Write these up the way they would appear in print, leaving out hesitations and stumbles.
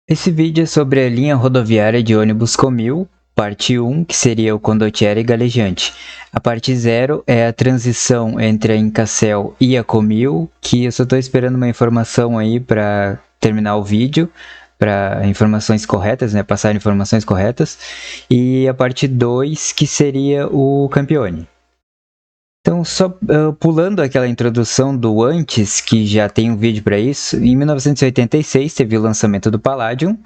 Esse vídeo é sobre a linha rodoviária de ônibus Comil, parte 1, que seria o condottiere galejante. A parte 0 é a transição entre a Incastel e a Comil, que eu só estou esperando uma informação aí para terminar o vídeo, para informações corretas, né, passar informações corretas. E a parte 2, que seria o Campione. Então, só pulando aquela introdução do antes, que já tem um vídeo para isso, em 1986 teve o lançamento do Palladium,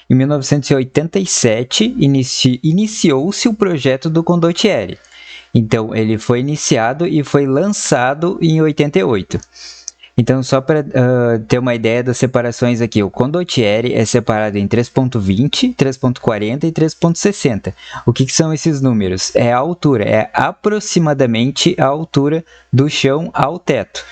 em 1987 iniciou-se o projeto do Condottiere. Então, ele foi iniciado e foi lançado em 88. Então, só para ter uma ideia das separações aqui, o condottiere é separado em 3.20, 3.40 e 3.60. O que são esses números? É a altura, é aproximadamente a altura do chão ao teto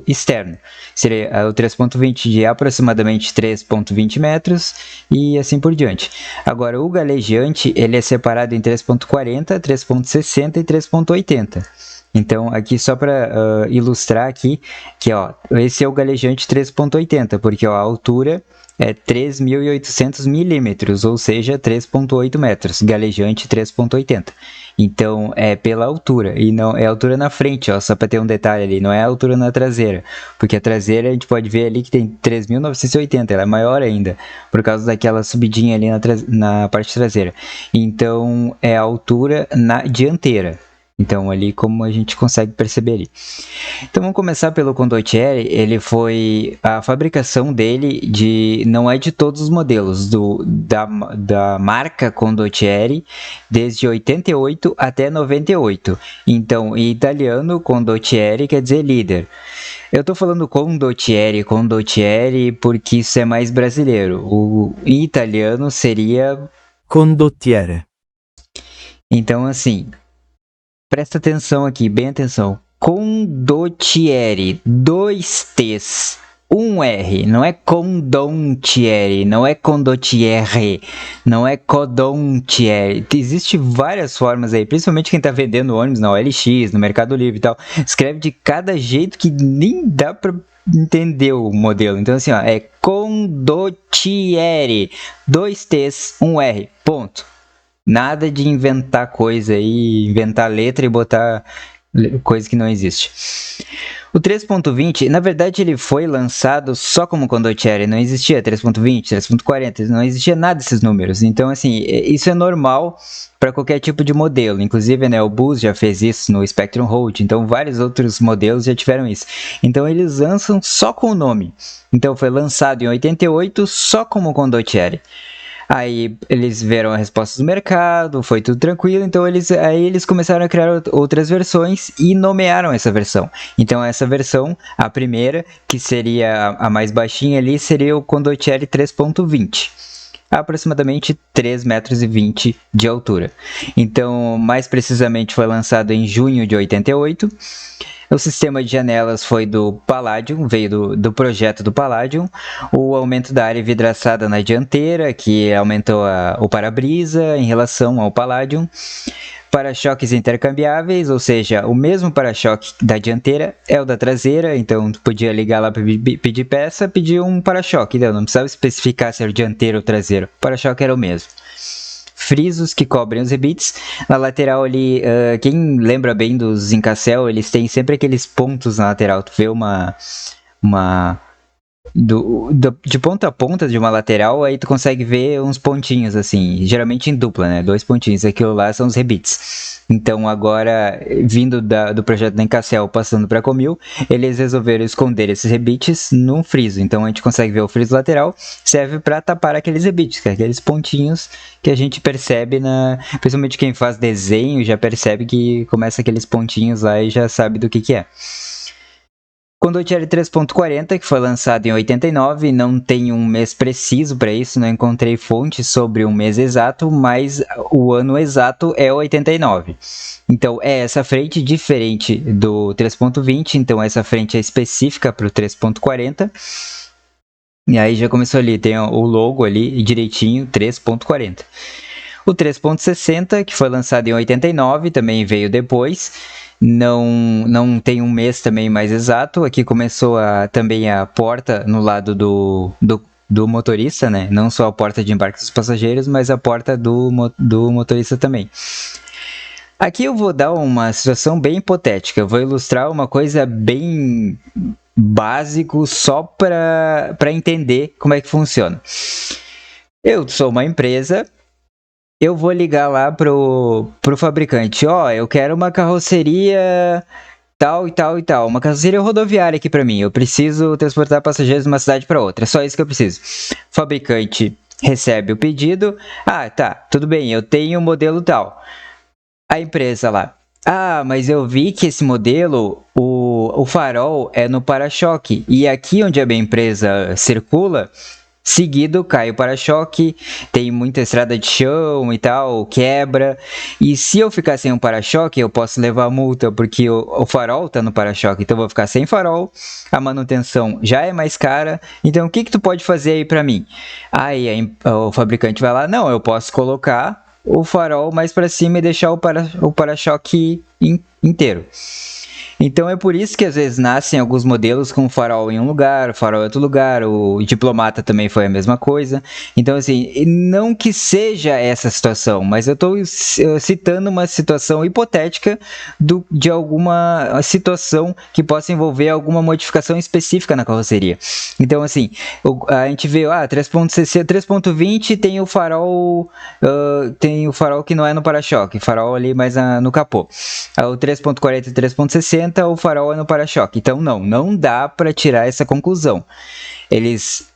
externo. Seria o 3.20 de aproximadamente 3.20 metros e assim por diante. Agora, o galejante ele é separado em 3.40, 3.60 e 3.80. Então, aqui só para ilustrar aqui, que ó, esse é o galejante 3.80, porque ó, a altura é 3.800 milímetros, ou seja, 3.8 metros, galejante 3.80. Então, é pela altura, e não é a altura na frente, ó, só para ter um detalhe ali, não é a altura na traseira, porque a traseira a gente pode ver ali que tem 3.980, ela é maior ainda, por causa daquela subidinha ali na parte traseira. Então, é a altura na dianteira. Então, ali como a gente consegue perceber ali. Então, vamos começar pelo condottiere. Ele foi... A fabricação dele não é de todos os modelos da marca condottiere, desde 88 até 98. Então, em italiano, condottiere quer dizer líder. Eu estou falando condottiere porque isso é mais brasileiro. Em italiano seria... condottiere. Então, assim... Presta atenção aqui, bem atenção. Condottiere, 2 T's, 1 R, não é condottiere, não é condottiere, não é codontiere. Existem várias formas aí, principalmente quem está vendendo ônibus na OLX, no Mercado Livre e tal, escreve de cada jeito que nem dá para entender o modelo. Então assim, ó, é condottiere, 2 T's, 1 R, ponto. Nada de inventar coisa aí, inventar letra e botar coisa que não existe. O 3.20, na verdade, ele foi lançado só como condottiere, não existia 3.20, 3.40, não existia nada desses números. Então, assim, isso é normal para qualquer tipo de modelo. Inclusive, né, o Bus já fez isso no Spectrum Road, então vários outros modelos já tiveram isso. Então, eles lançam só com o nome. Então, foi lançado em 88 só como condottiere. Aí eles viram a resposta do mercado, foi tudo tranquilo, então eles começaram a criar outras versões e nomearam essa versão. Então essa versão, a primeira, que seria a mais baixinha ali, seria o condottiere 3.20. Aproximadamente 3,20 metros de altura. Então, mais precisamente, foi lançado em junho de 88. O sistema de janelas foi do Palladium, veio do projeto do Palladium. O aumento da área vidraçada na dianteira, que aumentou o para-brisa em relação ao Palladium. Para-choques intercambiáveis, ou seja, o mesmo para-choque da dianteira é o da traseira, então tu podia ligar lá para pedir peça, pedir um para-choque, não precisava especificar se era dianteiro ou traseiro, o para-choque era o mesmo. Frisos que cobrem os rebites. Na lateral ali, quem lembra bem dos Incastel, eles têm sempre aqueles pontos na lateral. Tu vê de ponta a ponta de uma lateral, aí tu consegue ver uns pontinhos assim, geralmente em dupla, né? 2 pontinhos, aquilo lá são os rebites. Então agora, vindo do projeto da Incastel, passando para a Comil, eles resolveram esconder esses rebites num friso. Então a gente consegue ver o friso lateral, serve para tapar aqueles rebites, que é aqueles pontinhos que a gente percebe, principalmente quem faz desenho já percebe que começa aqueles pontinhos lá e já sabe do que é. Condottiere 3.40, que foi lançado em 89, não tem um mês preciso para isso, não encontrei fontes sobre um mês exato, mas o ano exato é 89. Então, é essa frente diferente do 3.20, então essa frente é específica para o 3.40. E aí já começou ali, tem o logo ali direitinho, 3.40. O 3.60, que foi lançado em 89, também veio depois. Não tem um mês também mais exato. Aqui começou também a porta no lado do motorista, né? Não só a porta de embarque dos passageiros, mas a porta do motorista também. Aqui eu vou dar uma situação bem hipotética, eu vou ilustrar uma coisa bem básico só para entender como é que funciona. Eu sou uma empresa, eu vou ligar lá pro fabricante, eu quero uma carroceria tal e tal e tal, uma carroceria rodoviária aqui para mim, eu preciso transportar passageiros de uma cidade para outra, é só isso que eu preciso. O fabricante recebe o pedido, tá, tudo bem, eu tenho o modelo tal. A empresa lá, mas eu vi que esse modelo, o farol é no para-choque, e aqui onde a minha empresa circula, seguido cai o para-choque, tem muita estrada de chão e tal, quebra, e se eu ficar sem um para-choque, eu posso levar multa, porque o farol tá no para-choque, então eu vou ficar sem farol, a manutenção já é mais cara, então o que tu pode fazer aí pra mim? Aí o fabricante vai lá, não, eu posso colocar o farol mais para cima e deixar o para-choque inteiro. Então é por isso que às vezes nascem alguns modelos com farol em um lugar, farol em outro lugar, o Diplomata também foi a mesma coisa. Então assim, não que seja essa situação, mas eu estou citando uma situação hipotética de alguma situação que possa envolver alguma modificação específica na carroceria. Então assim, a gente vê, 3.20 tem o farol que não é no para-choque, farol ali mais no capô. O 3.40 e 3.60 o farol é no para-choque. Então não dá para tirar essa conclusão. Eles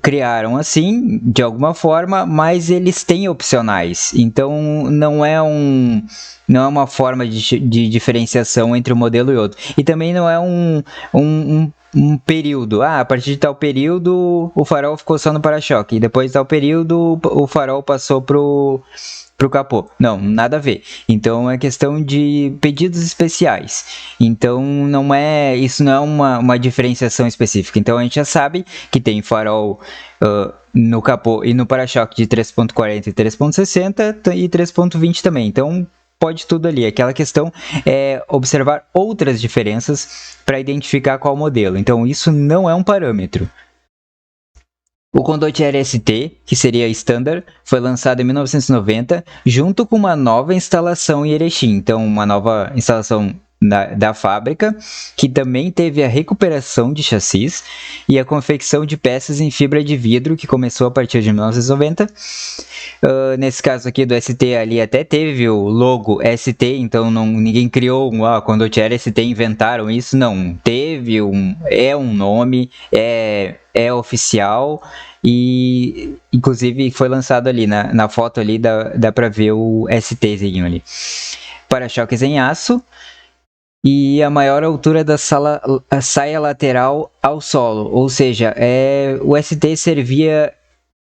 criaram assim, de alguma forma, mas eles têm opcionais. Então não é uma forma de diferenciação entre um modelo e outro. E também não é um período. A partir de tal período o farol ficou só no para-choque. E depois de tal período o farol passou pro capô. Não, nada a ver. Então é questão de pedidos especiais. Então isso não é uma diferenciação específica. Então a gente já sabe que tem farol no capô e no para-choque de 3.40 e 3.60 e 3.20 também. Então pode tudo ali. Aquela questão é observar outras diferenças para identificar qual modelo. Então isso não é um parâmetro. O Condottiere ST, que seria Standard, foi lançado em 1990, junto com uma nova instalação em Erechim. Então, uma nova instalação da fábrica, que também teve a recuperação de chassis e a confecção de peças em fibra de vidro, que começou a partir de 1990. Nesse caso aqui do ST, ali até teve o logo ST, então ninguém criou Condottiere ST, inventaram isso, não. Teve é um nome, é oficial e inclusive foi lançado ali na foto ali, dá pra ver o STzinho ali. Para-choques em aço e a maior altura da saia lateral ao solo, ou seja, o ST servia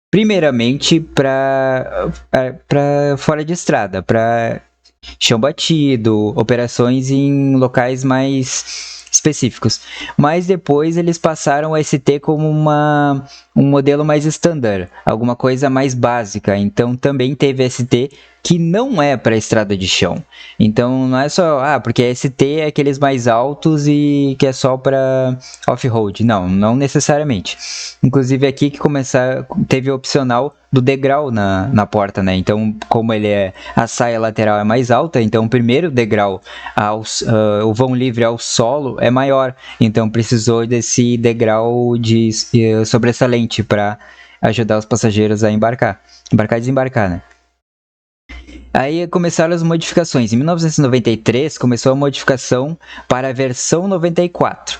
primeiramente para fora de estrada, para chão batido, operações em locais mais específicos. Mas depois eles passaram o ST como um modelo mais standard, alguma coisa mais básica. Então também teve ST que não é para estrada de chão. Então não é só, porque ST é aqueles mais altos e que é só para off-road. Não necessariamente. Inclusive aqui que teve o opcional do degrau na porta, né? Então, como a saia lateral é mais alta, então o primeiro degrau, o vão livre ao solo é maior. Então precisou desse degrau de sobressalente para ajudar os passageiros a embarcar e desembarcar, né? Aí começaram as modificações. Em 1993 começou a modificação para a versão 94,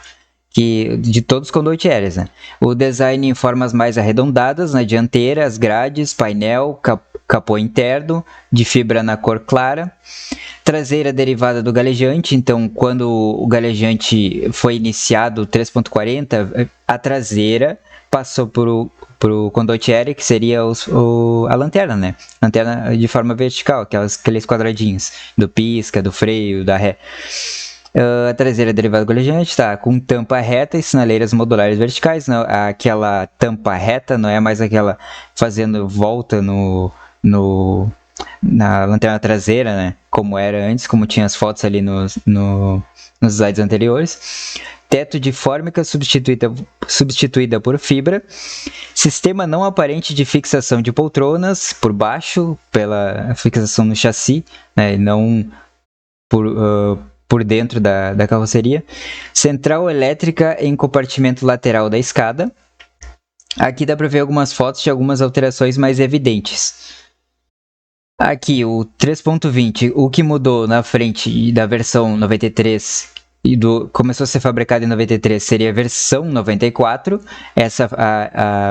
de todos os Condottieres, né? O design em formas mais arredondadas na dianteira, as grades, painel, capô interno, de fibra na cor clara. Traseira derivada do galejante, então quando o galejante foi iniciado, 3.40, a traseira passou pro Condottiere, que seria a lanterna, né? Lanterna de forma vertical, aqueles quadradinhos do pisca, do freio, da ré. A traseira derivada do galejante está com tampa reta e sinaleiras modulares verticais. Não, aquela tampa reta não é mais aquela fazendo volta na lanterna traseira, né? Como era antes, como tinha as fotos ali nos slides anteriores. teto de fórmica substituída por fibra, sistema não aparente de fixação de poltronas por baixo, pela fixação no chassi, né, não por dentro da carroceria, central elétrica em compartimento lateral da escada. Aqui dá para ver algumas fotos de algumas alterações mais evidentes. Aqui o 3.20, o que mudou na frente da versão 93 começou a ser fabricado em 93, seria a versão 94.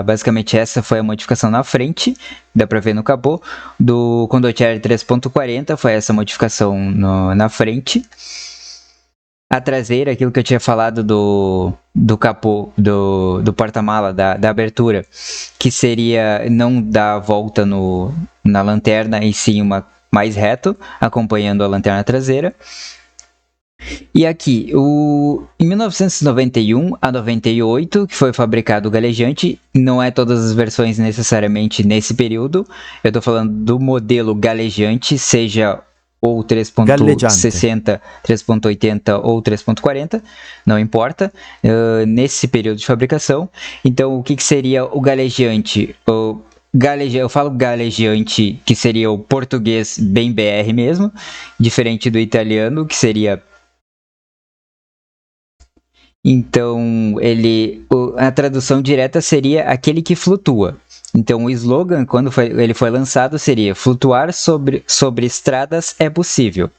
Basicamente essa foi a modificação na frente, dá para ver no capô. Do Condottiere 3.40 foi essa modificação na frente. A traseira, aquilo que eu tinha falado do capô, do porta-mala, da abertura, que seria não dar a volta na lanterna, e sim mais reto, acompanhando a lanterna traseira. E aqui, em 1991 a 98, que foi fabricado o galejante, não é todas as versões necessariamente nesse período, eu estou falando do modelo galejante, seja ou 3.60, 3.80 ou 3.40, não importa, nesse período de fabricação. Então, o que seria o galejante? Eu falo galejante, que seria o português bem BR mesmo, diferente do italiano, que seria... Então, a tradução direta seria aquele que flutua. Então, o slogan, quando ele foi lançado, seria: flutuar sobre estradas é possível.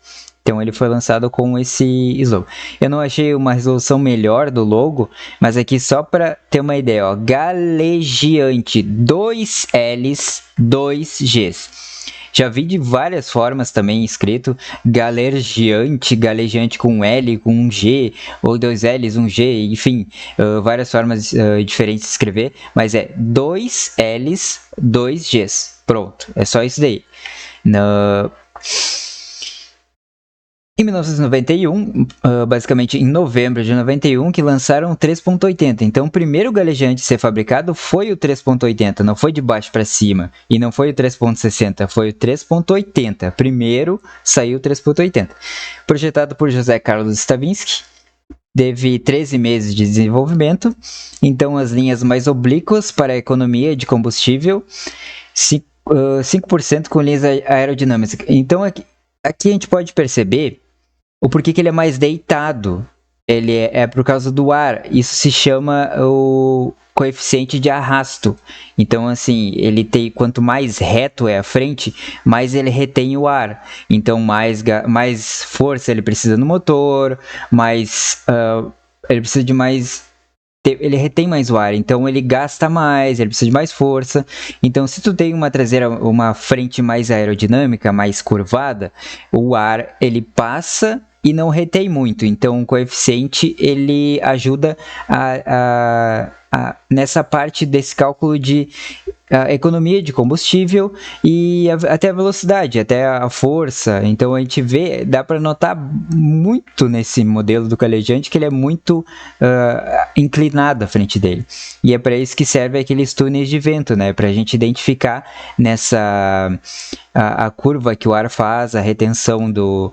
Então, ele foi lançado com esse slogan. Eu não achei uma resolução melhor do logo, mas aqui só para ter uma ideia, ó, Galejante, 2 L's, 2 G's. Já vi de várias formas também escrito galejante com um L, com um G, ou 2 L's, um G, enfim, várias formas diferentes de escrever, mas é 2 L's, 2 G's, pronto, é só isso daí. Em 1991, basicamente em novembro de 91, que lançaram o 3.80. Então, o primeiro galejante a ser fabricado foi o 3.80, não foi de baixo para cima. E não foi o 3.60, foi o 3.80. Primeiro saiu o 3.80. Projetado por José Carlos Stravinsky, teve 13 meses de desenvolvimento. Então, as linhas mais oblíquas para a economia de combustível, 5% com linhas aerodinâmicas. Então, aqui a gente pode perceber o porquê que ele é mais deitado. Ele é por causa do ar. Isso se chama o coeficiente de arrasto. Então, assim, quanto mais reto é a frente, mais ele retém o ar. Então, mais força ele precisa no motor, ele precisa de mais... Ele retém mais o ar, então ele gasta mais, ele precisa de mais força. Então, se tu tem uma frente mais aerodinâmica, mais curvada, o ar ele passa e não retém muito. Então, o coeficiente ele ajuda nessa parte desse cálculo de economia de combustível e até a velocidade, até a força. Então a gente dá para notar muito nesse modelo do calejante que ele é muito inclinado à frente dele. E é para isso que serve aqueles túneis de vento, né? Para a gente identificar a curva que o ar faz, a retenção do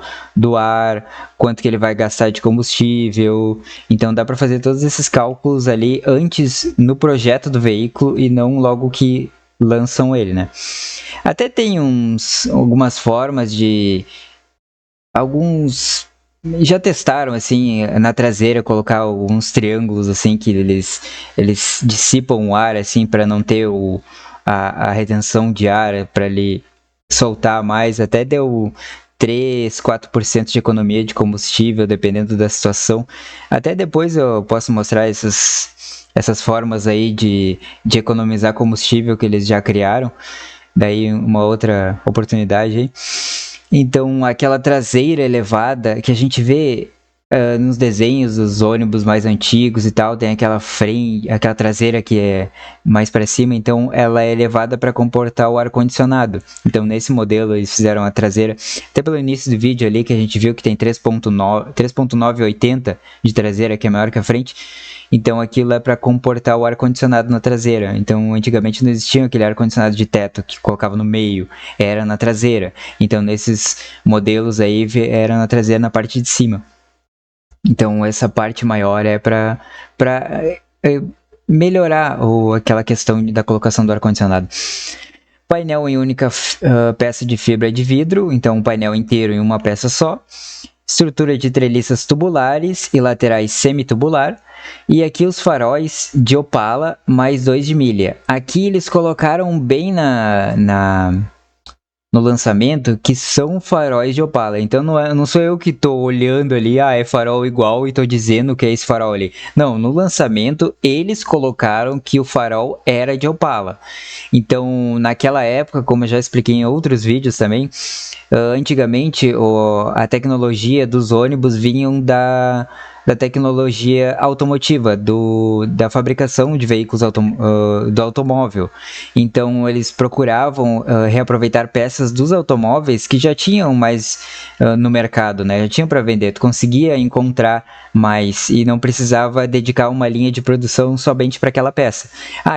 ar, quanto que ele vai gastar de combustível. Então dá para fazer todos esses cálculos ali antes no projeto do veículo e não logo que lançam ele, né? Até tem algumas formas de... Alguns já testaram assim na traseira colocar alguns triângulos assim que eles dissipam o ar assim para não ter a retenção de ar, para ele soltar mais. Até deu 3, 4% de economia de combustível, dependendo da situação. Até depois eu posso mostrar essas formas aí de economizar combustível que eles já criaram. Daí uma outra oportunidade aí. Então, aquela traseira elevada que a gente vê nos desenhos dos ônibus mais antigos e tal, tem aquela traseira que é mais para cima, então ela é elevada para comportar o ar-condicionado. Então, nesse modelo, eles fizeram a traseira, até pelo início do vídeo ali, que a gente viu que tem 3.980 de traseira, que é maior que a frente. Então, aquilo é para comportar o ar-condicionado na traseira. Então, antigamente não existia aquele ar-condicionado de teto que colocava no meio, era na traseira. Então, nesses modelos aí, era na traseira, na parte de cima. Então essa parte maior é para melhorar aquela questão da colocação do ar-condicionado. Painel em única peça de fibra de vidro, então um painel inteiro em uma peça só. Estrutura de treliças tubulares e laterais semitubular. E aqui os faróis de Opala mais 2 de milha. Aqui eles colocaram bem no lançamento que são faróis de Opala. Então não sou eu que estou olhando ali, é farol igual e estou dizendo que é esse farol ali. Não, no lançamento eles colocaram que o farol era de Opala. Então naquela época, como eu já expliquei em outros vídeos também, antigamente a tecnologia dos ônibus vinham da tecnologia automotiva, da fabricação de veículos do automóvel. Então eles procuravam reaproveitar peças dos automóveis que já tinham mais no mercado, né? Já tinham para vender, tu conseguia encontrar mais e não precisava dedicar uma linha de produção somente para aquela peça.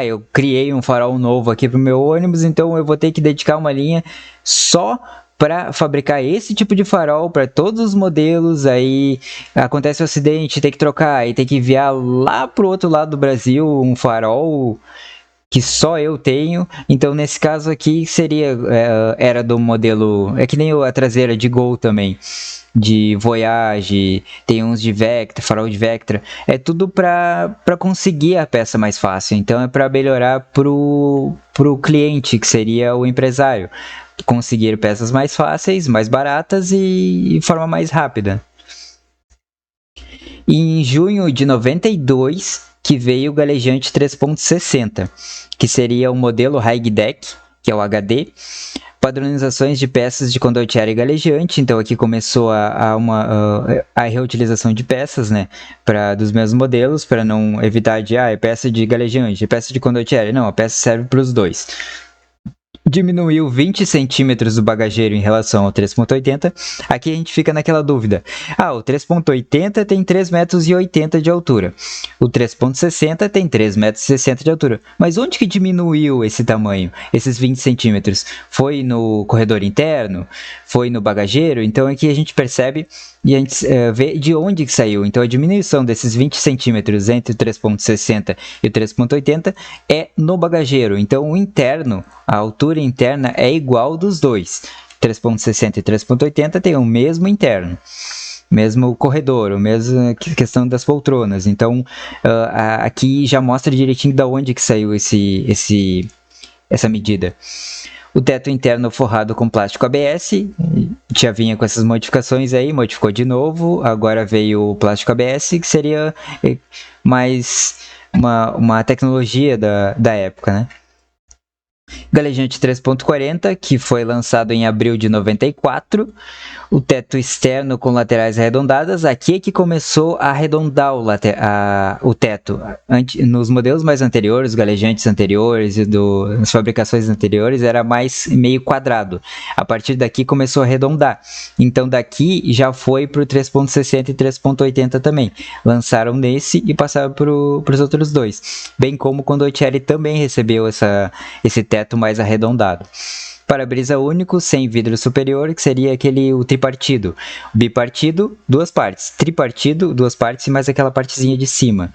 Eu criei um farol novo aqui para o meu ônibus, então eu vou ter que dedicar uma linha só para fabricar esse tipo de farol para todos os modelos. Aí acontece um acidente, tem que trocar, aí tem que enviar lá pro outro lado do Brasil um farol que só eu tenho. Então nesse caso aqui seria era do modelo, é que nem a traseira de Gol também, de Voyage, tem uns de Vectra, farol de Vectra, é tudo para conseguir a peça mais fácil. Então é para melhorar pro cliente, que seria o empresário, conseguir peças mais fáceis, mais baratas e de forma mais rápida. E em junho de 92 que veio o Galejante 3.60, que seria o modelo High Deck, que é o HD, padronizações de peças de condottiere e galejante. Então aqui começou a reutilização de peças, né, dos mesmos modelos, para não evitar de é peça de galejante, é peça de condottiere. Não, a peça serve para os dois. Diminuiu 20 centímetros do bagageiro em relação ao 3.80. Aqui a gente fica naquela dúvida. O 3.80 tem 3,80 metros de altura. O 3.60 tem 3,60 metros de altura. Mas onde que diminuiu esse tamanho, esses 20 centímetros? Foi no corredor interno? Foi no bagageiro? Então aqui a gente percebe e a gente vê de onde que saiu. Então a diminuição desses 20 centímetros entre o 3.60 e o 3.80 é no bagageiro. Então o interno, a altura interna é igual dos dois. 3.60 e 3.80 tem o mesmo interno, mesmo corredor, a mesma questão das poltronas. Então aqui já mostra direitinho de onde que saiu essa medida. O teto interno forrado com plástico ABS, já vinha com essas modificações aí, modificou de novo, agora veio o plástico ABS, que seria mais uma tecnologia da época, né? Galejante 3.40, que foi lançado em abril de 94. O teto externo com laterais arredondadas. Aqui é que começou a arredondar o teto. Nos modelos mais anteriores, galejantes anteriores e nas fabricações anteriores, era mais meio quadrado. A partir daqui começou a arredondar. Então daqui já foi para o 3.60 e 3.80 também. Lançaram nesse e passaram para os outros dois. Bem como quando o Thierry também recebeu esse teto mais arredondado. Para-brisa único, sem vidro superior, que seria o tripartido. Bipartido, duas partes. Tripartido, duas partes e mais aquela partezinha de cima.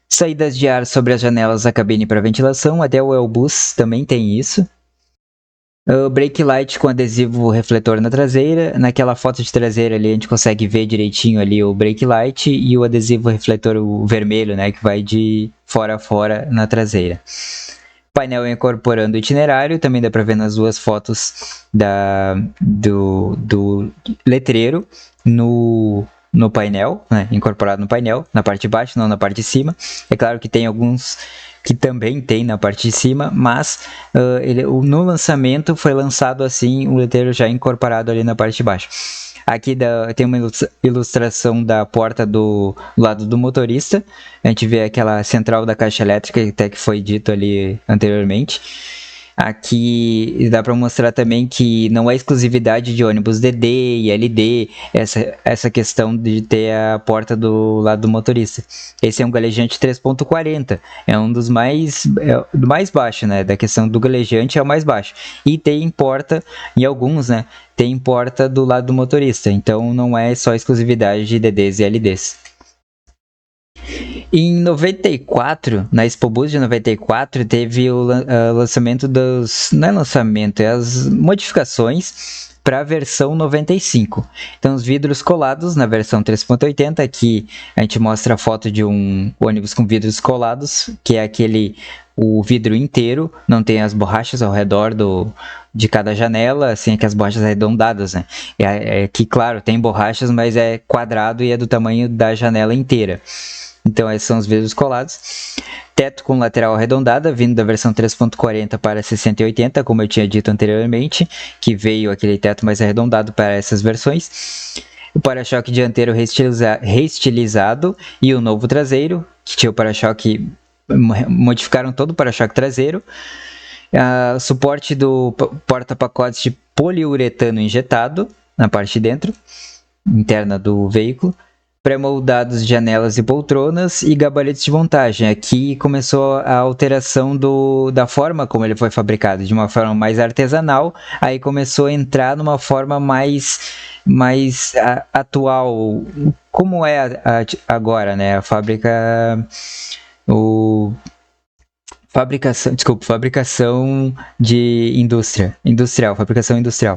Saídas de ar sobre as janelas da cabine para ventilação, até o Elbus também tem isso. Brake light com adesivo refletor na traseira. Naquela foto de traseira ali a gente consegue ver direitinho ali o brake light e o adesivo refletor vermelho, né, que vai de fora a fora na traseira. Painel incorporando itinerário, também dá para ver nas duas fotos do letreiro no painel, né? Incorporado no painel, na parte de baixo, não na parte de cima. É claro que tem alguns que também tem na parte de cima, mas no lançamento foi lançado assim, o letreiro já incorporado ali na parte de baixo. Aqui tem uma ilustração da porta do lado do motorista. A gente vê aquela central da caixa elétrica, até que foi dito ali anteriormente. Aqui dá para mostrar também que não é exclusividade de ônibus DD e LD, essa questão de ter a porta do lado do motorista. Esse é um galejante 3.40, é um dos do mais baixo, né? Da questão do galejante é o mais baixo. E tem porta, em alguns, né? Tem porta do lado do motorista, então não é só exclusividade de DDs e LDs. Em 94, na ExpoBus de 94, teve o lançamento não é lançamento, é as modificações para a versão 95. Então, os vidros colados na versão 3.80, aqui a gente mostra a foto de um ônibus com vidros colados, que é o vidro inteiro, não tem as borrachas ao redor de cada janela, assim, que as borrachas arredondadas, né? Aqui, claro, tem borrachas, mas é quadrado e é do tamanho da janela inteira. Então, esses são os vidros colados. Teto com lateral arredondada, vindo da versão 3.40 para 60/80, como eu tinha dito anteriormente, que veio aquele teto mais arredondado para essas versões. O para-choque dianteiro reestilizado e o novo traseiro, que tinha o para-choque, modificaram todo o para-choque traseiro. Suporte do porta-pacotes de poliuretano injetado na parte de dentro, interna do veículo. Pré-moldados de janelas e poltronas e gabaritos de montagem. Aqui começou a alteração da forma como ele foi fabricado, de uma forma mais artesanal, aí começou a entrar numa forma mais atual, como é agora, né? A fabricação de fabricação industrial.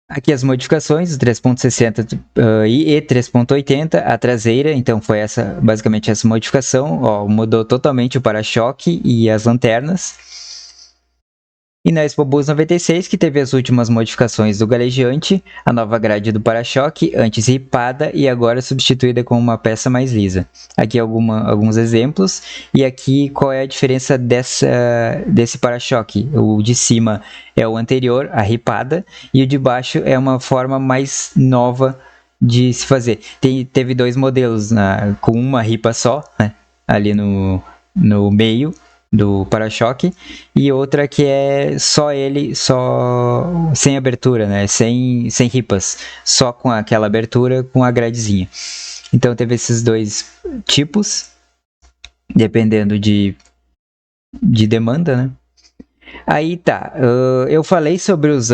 Aqui as modificações, 3.60 e 3.80, a traseira, então foi basicamente essa modificação, mudou totalmente o para-choque e as lanternas. E na ExpoBus 96, que teve as últimas modificações do galejante, a nova grade do para-choque, antes ripada e agora substituída com uma peça mais lisa. Aqui alguns exemplos, e aqui qual é a diferença desse para-choque. O de cima é o anterior, a ripada, e o de baixo é uma forma mais nova de se fazer. Teve dois modelos com uma ripa só, né, ali no meio do para-choque, e outra que é só sem abertura, né? Sem ripas, só com aquela abertura com a gradezinha. Então teve esses dois tipos, dependendo de demanda, né? Aí tá, eu falei sobre os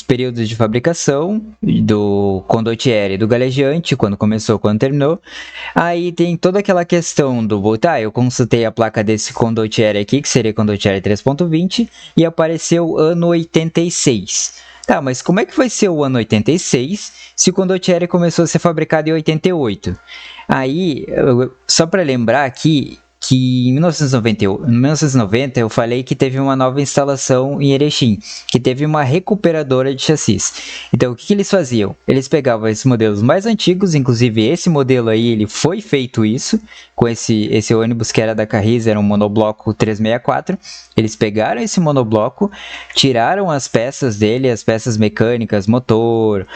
períodos de fabricação do condottiere e do galejante, quando começou, quando terminou. Aí tem toda aquela questão eu consultei a placa desse condottiere aqui, que seria condottiere 3.20, e apareceu ano 86. Tá, mas como é que vai ser o ano 86 se o condottiere começou a ser fabricado em 88? Aí, só para lembrar aqui, que em 1990 eu falei que teve uma nova instalação em Erechim, que teve uma recuperadora de chassis. Então o que eles faziam? Eles pegavam esses modelos mais antigos, inclusive esse modelo aí, ele foi feito isso, com esse ônibus que era da Carris, era um monobloco 364, eles pegaram esse monobloco, tiraram as peças dele, as peças mecânicas, motor,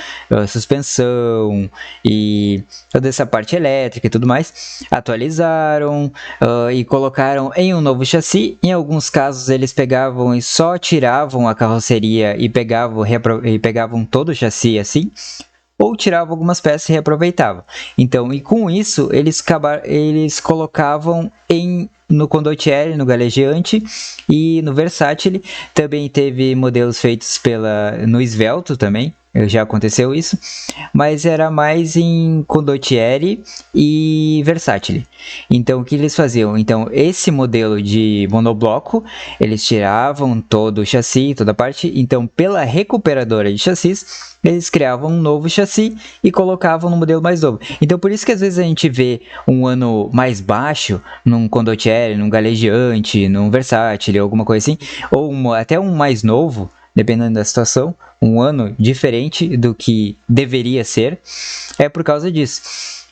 suspensão e toda essa parte elétrica e tudo mais, atualizaram, e colocaram em um novo chassi. Em alguns casos eles pegavam e só tiravam a carroceria e pegavam todo o chassi assim, ou tiravam algumas peças e reaproveitavam. Então, e com isso eles colocavam no condottiere, no galejante e no versátil. Também teve modelos feitos no esvelto também. Já aconteceu isso, mas era mais em condottiere e versátil. Então, o que eles faziam? Então, esse modelo de monobloco, eles tiravam todo o chassi, toda a parte. Então, pela recuperadora de chassis, eles criavam um novo chassi e colocavam no modelo mais novo. Então, por isso que às vezes a gente vê um ano mais baixo num condottiere, num galejante, num versátil, alguma coisa assim, ou até um mais novo, dependendo da situação, um ano diferente do que deveria ser, é por causa disso.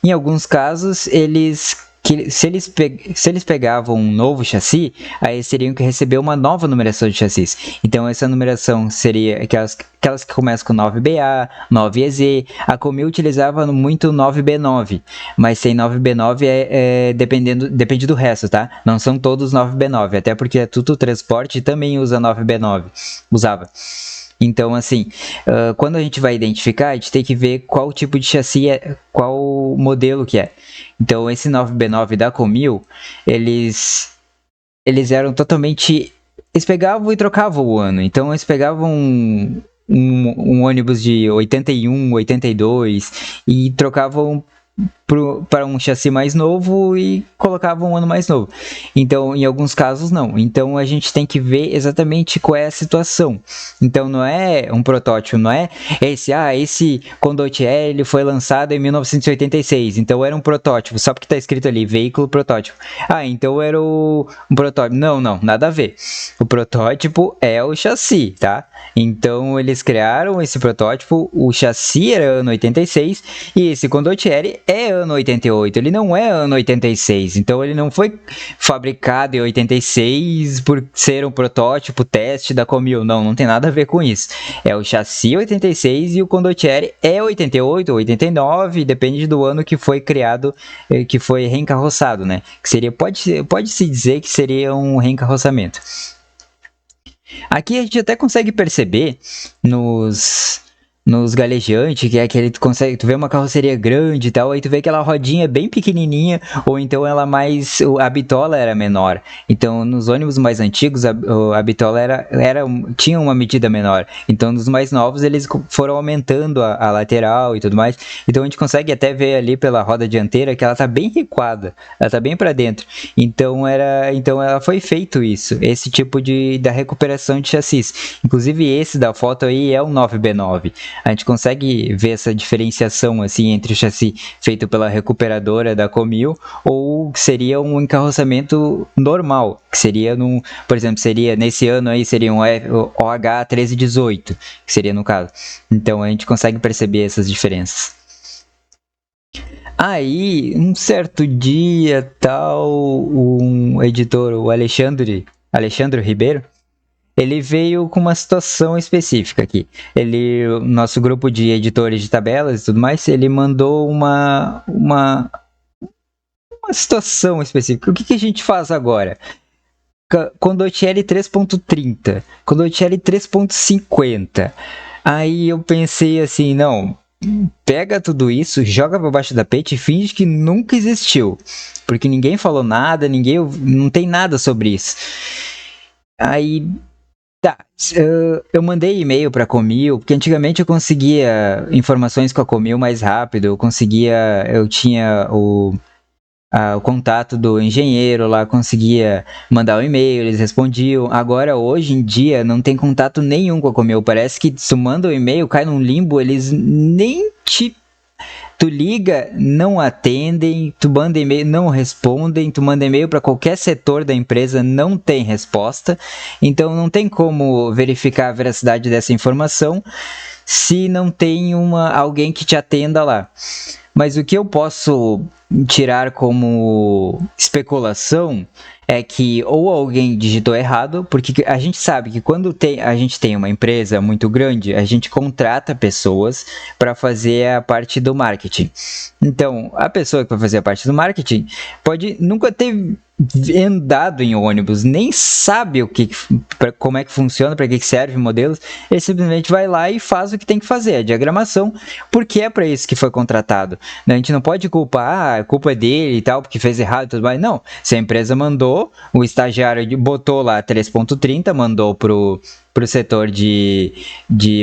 Em alguns casos, eles que se eles pegavam um novo chassi, aí eles teriam que receber uma nova numeração de chassis. Então essa numeração seria aquelas que começam com 9BA, 9EZ. A Comil utilizava muito 9B9, mas sem 9B9 depende do resto, tá? Não são todos 9B9, até porque a Tutu Transporte também usa 9B9, usava. Então, assim, quando a gente vai identificar, a gente tem que ver qual tipo de chassi qual modelo que é. Então, esse 9B9 da Comil, eles eram totalmente... Eles pegavam e trocavam o ano. Então, eles pegavam um ônibus de 81, 82 e trocavam para um chassi mais novo e colocavam um ano mais novo. Então, em alguns casos, não. Então, a gente tem que ver exatamente qual é a situação. Então, não é um protótipo, não é esse Condottiere ele foi lançado em 1986, então era um protótipo, só porque está escrito ali, veículo protótipo. Então era um protótipo. Não, nada a ver. O protótipo é o chassi, tá? Então, eles criaram esse protótipo, o chassi era ano 86 e esse Condottiere é ano 88, ele não é ano 86, então ele não foi fabricado em 86 por ser um protótipo, teste da Comil, não tem nada a ver com isso. É o chassi 86 e o Condottiere é 88 ou 89, depende do ano que foi criado, que foi reencarroçado, né? Que seria, pode-se dizer que seria um reencarroçamento. Aqui a gente até consegue perceber nos galejantes, que é aquele tu vê uma carroceria grande e tal, aí tu vê aquela rodinha bem pequenininha, ou então ela a bitola era menor. Então, nos ônibus mais antigos, a bitola tinha uma medida menor. Então, nos mais novos, eles foram aumentando a lateral e tudo mais. Então, a gente consegue até ver ali pela roda dianteira que ela tá bem recuada, ela tá bem para dentro. Então, ela foi feito esse tipo da recuperação de chassis. Inclusive, esse da foto aí é um 9B9. A gente consegue ver essa diferenciação assim entre o chassi feito pela recuperadora da Comil ou seria um encarroçamento normal, que seria por exemplo, nesse ano aí seria um OH 1318, que seria no caso. Então a gente consegue perceber essas diferenças. Aí, um certo dia, um editor, o Alexandre Ribeiro, ele veio com uma situação específica aqui. Nosso grupo de editores de tabelas e tudo mais, ele mandou uma situação específica. O que a gente faz agora? Condottiere 3.30, Condottiere 3.50. Aí eu pensei assim, não, pega tudo isso, joga para baixo da pete e finge que nunca existiu. Porque ninguém falou nada, não tem nada sobre isso. Aí... Tá, eu mandei e-mail para a Comil, porque antigamente eu conseguia informações com a Comil mais rápido, eu tinha o contato do engenheiro lá, conseguia mandar um e-mail, eles respondiam. Agora, hoje em dia, não tem contato nenhum com a Comil, parece que se tu manda um e-mail, cai num limbo, eles nem tu liga, não atendem, tu manda e-mail, não respondem, tu manda e-mail para qualquer setor da empresa, não tem resposta. Então não tem como verificar a veracidade dessa informação se não tem alguém que te atenda lá. Mas o que eu posso tirar como especulação é que ou alguém digitou errado, porque a gente sabe que quando a gente tem uma empresa muito grande, a gente contrata pessoas para fazer a parte do marketing. Então, a pessoa que vai fazer a parte do marketing pode nunca ter andado em ônibus, nem sabe como é que funciona, para que serve modelos, ele simplesmente vai lá e faz o que tem que fazer, a diagramação, porque é para isso que foi contratado. A gente não pode culpar, a culpa é dele e tal, porque fez errado e tudo mais, não. Se a empresa mandou, o estagiário botou lá 3.30, mandou pro setor de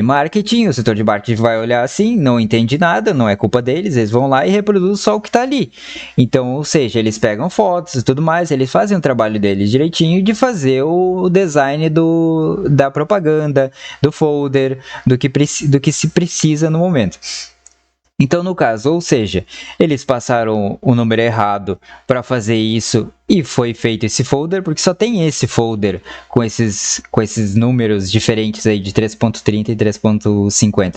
marketing, o setor de marketing vai olhar assim, não entende nada, não é culpa deles, eles vão lá e reproduzem só o que está ali. Então, ou seja, eles pegam fotos e tudo mais, eles fazem o trabalho deles direitinho de fazer o design da propaganda, do folder, do que se precisa no momento. Então, no caso, ou seja, eles passaram o número errado para fazer isso e foi feito esse folder, porque só tem esse folder com esses números diferentes aí de 3.30 e 3.50.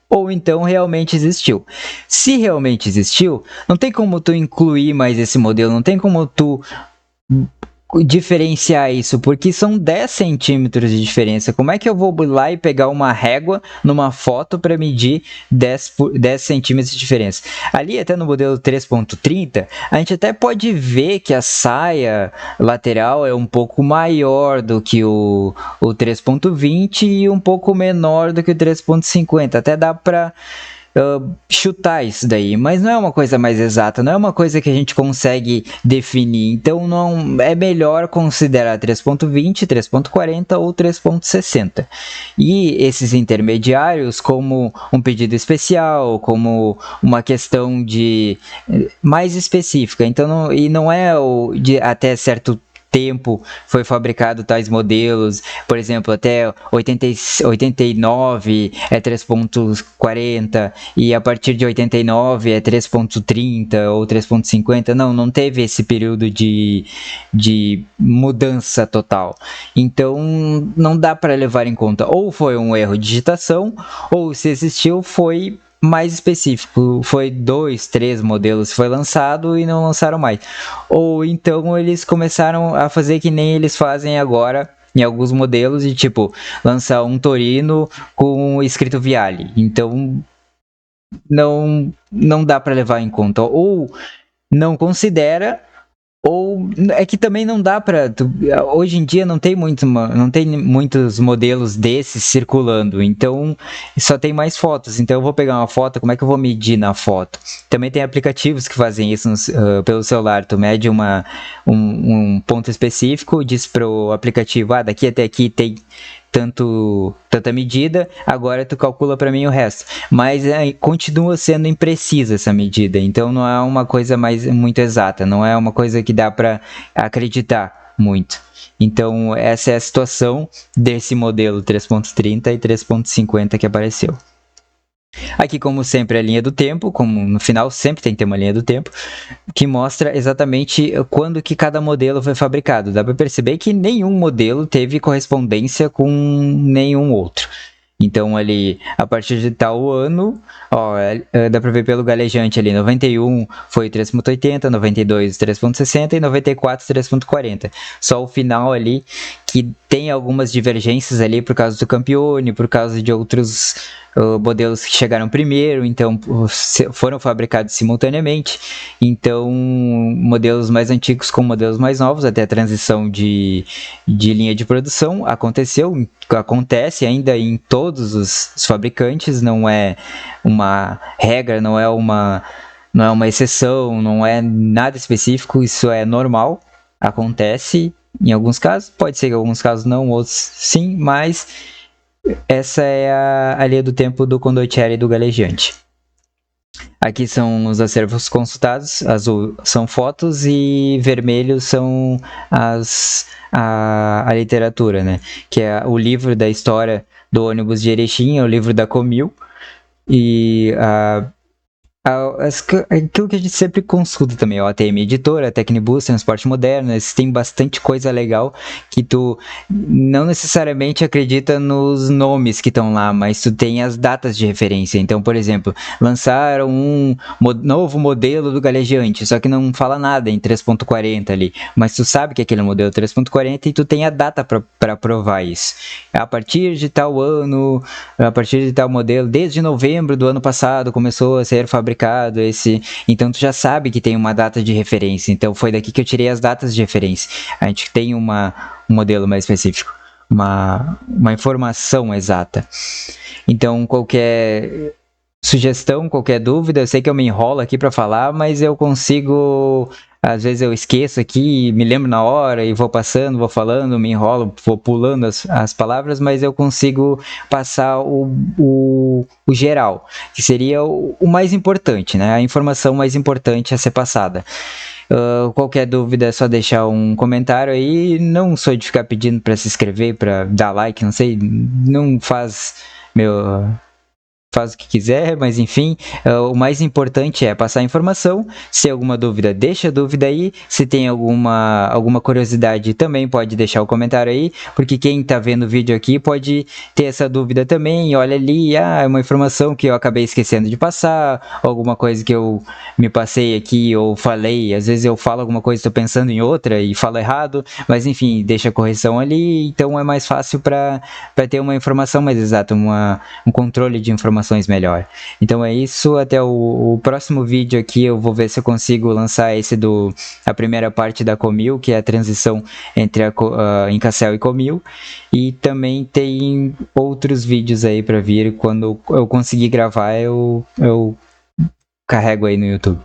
ou então realmente existiu. Se realmente existiu, não tem como tu incluir mais esse modelo, não tem como tu diferenciar isso, porque são 10 centímetros de diferença. Como é que eu vou lá e pegar uma régua numa foto para medir 10 centímetros de diferença? Ali, até no modelo 3.30, a gente até pode ver que a saia lateral é um pouco maior do que o 3.20 e um pouco menor do que o 3.50. Até dá para chutar isso daí, mas não é uma coisa mais exata, não é uma coisa que a gente consegue definir, então não é melhor considerar 3.20, 3.40 ou 3.60. E esses intermediários como um pedido especial, como uma questão de mais específica, então não é o de até certo tempo foi fabricado tais modelos, por exemplo, até 89 é 3.40 e a partir de 89 é 3.30 ou 3.50, não teve esse período de mudança total, então não dá para levar em conta, ou foi um erro de digitação, ou se existiu foi mais específico, foi 2, 3 modelos foi lançado e não lançaram mais, ou então eles começaram a fazer que nem eles fazem agora em alguns modelos, de tipo lançar um Torino com escrito Viale, então não dá para levar em conta, ou não considera, ou é que também não dá para hoje em dia não tem muitos modelos desses circulando, então só tem mais fotos, então eu vou pegar uma foto, como é que eu vou medir na foto? Também tem aplicativos que fazem isso pelo celular, tu mede um ponto específico, diz pro aplicativo, daqui até aqui tem tanta medida, agora tu calcula para mim o resto, mas continua sendo imprecisa essa medida, então não é uma coisa muito exata, não é uma coisa que dá para acreditar muito. Então essa é a situação desse modelo 3.30 e 3.50 que apareceu. Aqui, como sempre, a linha do tempo, como no final sempre tem que ter uma linha do tempo, que mostra exatamente quando que cada modelo foi fabricado. Dá para perceber que nenhum modelo teve correspondência com nenhum outro. Então, ali, a partir de tal ano, dá para ver pelo galejante ali, 91 foi 3.80, 92 3.60 e 94 3.40. Só o final ali que tem algumas divergências ali por causa do Campione, por causa de outros modelos que chegaram primeiro, então foram fabricados simultaneamente, então modelos mais antigos com modelos mais novos, até a transição de linha de produção acontece ainda em todos os fabricantes, não é uma regra, não é uma exceção, não é nada específico, isso é normal, acontece em alguns casos, pode ser que em alguns casos não, outros sim, mas essa é a linha do tempo do condottiere e do galejante. Aqui são os acervos consultados, azul são fotos e vermelho são a literatura, né? Que é o livro da história do ônibus de Erechim, é o livro da Comil, e aquilo que a gente sempre consulta também, a ATM Editora, a Tecnibus, Transporte Moderno, eles têm bastante coisa legal que tu não necessariamente acredita nos nomes que estão lá, mas tu tem as datas de referência. Então, por exemplo, lançaram um novo modelo do galejante, só que não fala nada em 3.40 ali, mas tu sabe que aquele modelo é 3.40 e tu tem a data para provar isso. A partir de tal ano, a partir de tal modelo, desde novembro do ano passado começou a ser fabricado então tu já sabe que tem uma data de referência, então foi daqui que eu tirei as datas de referência. A gente tem um modelo mais específico, uma informação exata. Então qualquer sugestão, qualquer dúvida, eu sei que eu me enrolo aqui para falar, mas eu consigo, às vezes eu esqueço aqui, me lembro na hora e vou passando, vou falando, me enrolo, vou pulando as palavras, mas eu consigo passar o geral, que seria o mais importante, né? A informação mais importante a ser passada. Qualquer dúvida é só deixar um comentário aí, não sou de ficar pedindo para se inscrever, para dar like, não sei, não faz faz o que quiser, mas enfim, o mais importante é passar a informação. Se alguma dúvida, deixa a dúvida aí. Se tem alguma curiosidade, também pode deixar o comentário aí, porque quem tá vendo o vídeo aqui pode ter essa dúvida também. Olha ali, é uma informação que eu acabei esquecendo de passar, alguma coisa que eu me passei aqui ou falei. Às vezes eu falo alguma coisa, estou pensando em outra e falo errado, mas enfim, deixa a correção ali, então é mais fácil para ter uma informação mais exata, um controle de informações melhor. Então é isso, até o próximo vídeo aqui eu vou ver se eu consigo lançar a primeira parte da Comil, que é a transição entre a Incasell e Comil, e também tem outros vídeos aí para vir. Quando eu conseguir gravar, eu carrego aí no YouTube.